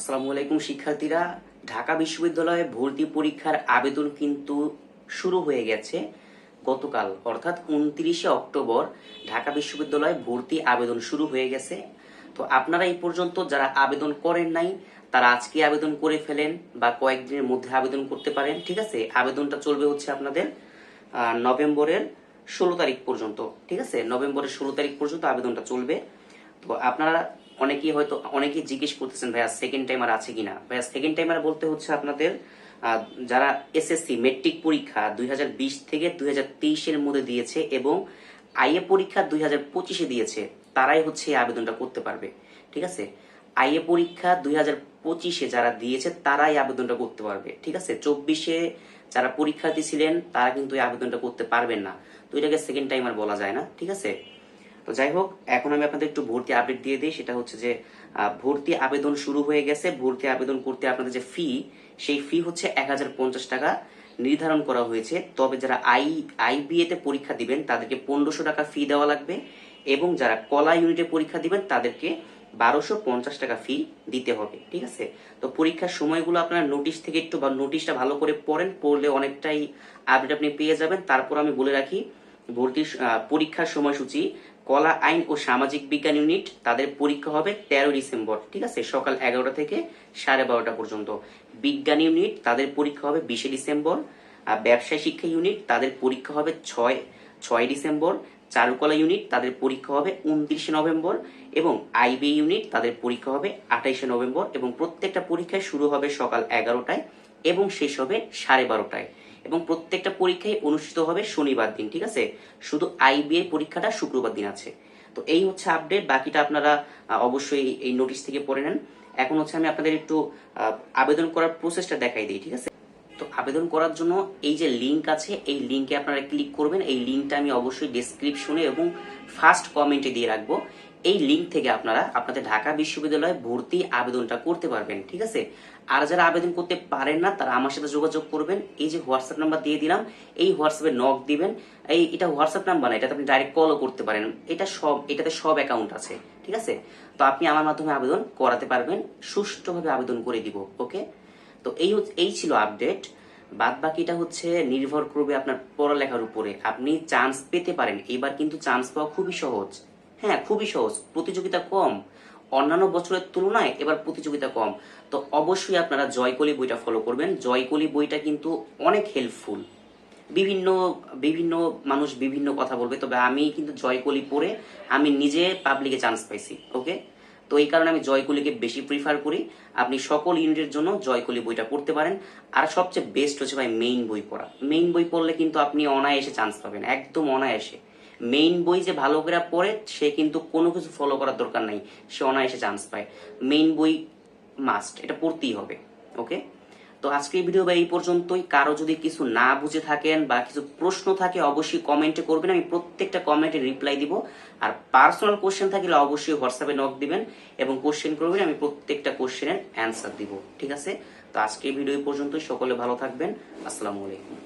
আসসালামু আলাইকুম শিক্ষার্থীরা। ঢাকা বিশ্ববিদ্যালয়ে ভর্তি পরীক্ষার আবেদন কিন্তু শুরু হয়ে গেছে গতকাল, অর্থাৎ 29শে অক্টোবর ঢাকা বিশ্ববিদ্যালয়ে ভর্তি আবেদন শুরু হয়ে গেছে। তো আপনারা এই পর্যন্ত যারা আবেদন করেন নাই তারা আজকে আবেদন করে ফেলেন বা কয়েকদিনের মধ্যে আবেদন করতে পারেন। ঠিক আছে, আবেদনটা চলবে হচ্ছে আপনাদের নভেম্বরের 16 তারিখ পর্যন্ত। ঠিক আছে, নভেম্বরের 16 তারিখ পর্যন্ত আবেদনটা চলবে। তো আপনারা অনেকেই জিজ্ঞেস করতেছেন ভাইয়া সেকেন্ড টাইমার আছে কিনা। ভাইয়া সেকেন্ড টাইমার বলতে হচ্ছে আপনাদের যারা এসএসসি মেট্রিক পরীক্ষা 2020 থেকে 2023-এর মধ্যে দিয়েছে এবং আইএ পরীক্ষা 2025-এ দিয়েছে, তারাই হচ্ছে এই আবেদনটা করতে পারবে। ঠিক আছে, আইএ পরীক্ষা 2025-এ যারা দিয়েছে তারাই আবেদনটা করতে পারবে। ঠিক আছে, 24-এ যারা পরীক্ষার্থী ছিলেন তারা কিন্তু এই আবেদনটা করতে পারবেন না। তো এটাকে সেকেন্ড টাইমার বলা যায় না। ঠিক আছে, তো যাই হোক, এখন আমি আপনাদের একটু ভর্তি আপডেট দিয়ে দিই। সেটা হচ্ছে যে ভর্তি আবেদন শুরু হয়ে গেছে। ভর্তি আবেদন করতে আপনাদের যে ফি, সেই ফি হচ্ছে 1050 টাকা নির্ধারণ করা হয়েছে। তবে যারা আইবিএ তে পরীক্ষা দিবেন তাদেরকে 1500 টাকা ফি দেওয়া লাগবে এবং যারা কলা ইউনিটে পরীক্ষা দিবেন তাদেরকে 1250 টাকা ফি দিতে হবে। ঠিক আছে, তো পরীক্ষার সময়গুলো আপনারা নোটিশ থেকে একটু নোটিশটা ভালো করে পড়েন, পড়লে অনেকটাই আপডেট আপনি পেয়ে যাবেন। তারপর আমি বলে রাখি ভর্তি পরীক্ষার সময়সূচি। কলা আইন ও সামাজিক বিজ্ঞান ইউনিট তাদের পরীক্ষা হবে 13 ডিসেম্বর। ঠিক আছে, সকাল 11টা থেকে 12:30 পর্যন্ত। বিজ্ঞান ইউনিট তাদের পরীক্ষা হবে 20 ডিসেম্বর। ব্যবসায় শিক্ষা ইউনিট তাদের পরীক্ষা হবে 6 ডিসেম্বর। চারুকলা ইউনিট তাদের পরীক্ষা হবে 29 নভেম্বর এবং আইবি ইউনিট তাদের পরীক্ষা হবে 28 নভেম্বর। এবং প্রত্যেকটা পরীক্ষায় শুরু হবে সকাল 11টায় এবং শেষ হবে 12:30টায় এবং প্রত্যেকটা পরীক্ষায় অনুষ্ঠিত হবে শনিবার দিন। ঠিক আছে, শুধু আইবিএ পরীক্ষাটা শুক্রবার দিন আছে। তো এই হচ্ছে আপডেট, বাকিটা আপনারা অবশ্যই এই নোটিশ থেকে পড়ে নেন। এখন হচ্ছে আমি আপনাদের একটু আবেদন করার প্রসেসটা দেখাই দিই। ঠিক আছে, তো আবেদন করার জন্য এই যে লিংক আছে, এই লিংকে আপনারা ক্লিক করবেন। এই লিংকটা আমি অবশ্যই ডেসক্রিপশনে এবং ফার্স্ট কমেন্টে দিয়ে রাখবো। এই লিংক থেকে আপনারা আপনাদের ঢাকা বিশ্ববিদ্যালয়ে ভর্তি আবেদনটা করতে পারবেন। ঠিক আছে, আর যারা আবেদন করতে পারেন না তারা আমার সাথে যোগাযোগ করবেন। এই যে হোয়াটসঅ্যাপ নাম্বার দিয়ে দিলাম, এই হোয়াটসঅ্যাপে নক দিবেন। এটা হোয়াটসঅ্যাপ নাম্বার না, এটাতে আপনি ডাইরেক্ট কলও করতে পারেন। এটাতে সব অ্যাকাউন্ট আছে। ঠিক আছে, তো আপনি আমার মাধ্যমে আবেদন করাতে পারবেন, সুষ্ঠুভাবে আবেদন করে দিব। ওকে, তো এই ছিল আপডেট। বাদ বাকিটা হচ্ছে নির্ভর করবে আপনার পড়ালেখার উপরে। আপনি চান্স পেতে পারেন, এবার কিন্তু চান্স পাওয়া খুবই সহজ। হ্যাঁ, খুবই সহজ, প্রতিযোগিতা কম। অন্যান্য বছরের তুলনায় এবার প্রতিযোগিতা কম। তো অবশ্যই আপনারা জয়কলি বইটা ফলো করবেন। জয়কলি বইটা কিন্তু অনেক হেল্পফুল। বিভিন্ন বিভিন্ন মানুষ বিভিন্ন কথা বলবে, তবে আমি কিন্তু জয়কলি পড়ে আমি নিজে পাবলিকে চান্স পাইছি। ওকে, তো এই কারণে আমি জয়কলিকে বেশি প্রিফার করি। আপনি সকল ইউনিটের জন্য জয়কলি বইটা পড়তে পারেন। আর সবচেয়ে বেস্ট হচ্ছে ভাই মেইন বই পড়া। মেইন বই পড়লে কিন্তু আপনি অনায়াসে চান্স পাবেন, একদম অনায়াসে। মেইন বই যে ভালো করে পড়ে সে কিন্তু কোনো কিছু ফলো করার দরকার নাই, সে অনায়াসে চান্স পায়। মেইন বই মাস্ট, এটা পড়তেই হবে। ওকে, তো আজকের ভিডিও এই পর্যন্তই। কারো যদি কিছু না বুঝে থাকেন বা কিছু প্রশ্ন থাকে অবশ্যই কমেন্টে করবেন, আমি প্রত্যেকটা কমেন্টে রিপ্লাই দিব। আর পার্সোনাল কোশ্চেন থাকলে অবশ্যই হোয়াটসঅ্যাপে নক দিবেন এবং কোশ্চেন করবেন, আমি প্রত্যেকটা কোশ্চেনের অ্যান্সার দিব। ঠিক আছে, তো আজকের ভিডিও এই পর্যন্তই। সকলে ভালো থাকবেন। আসসালামু আলাইকুম।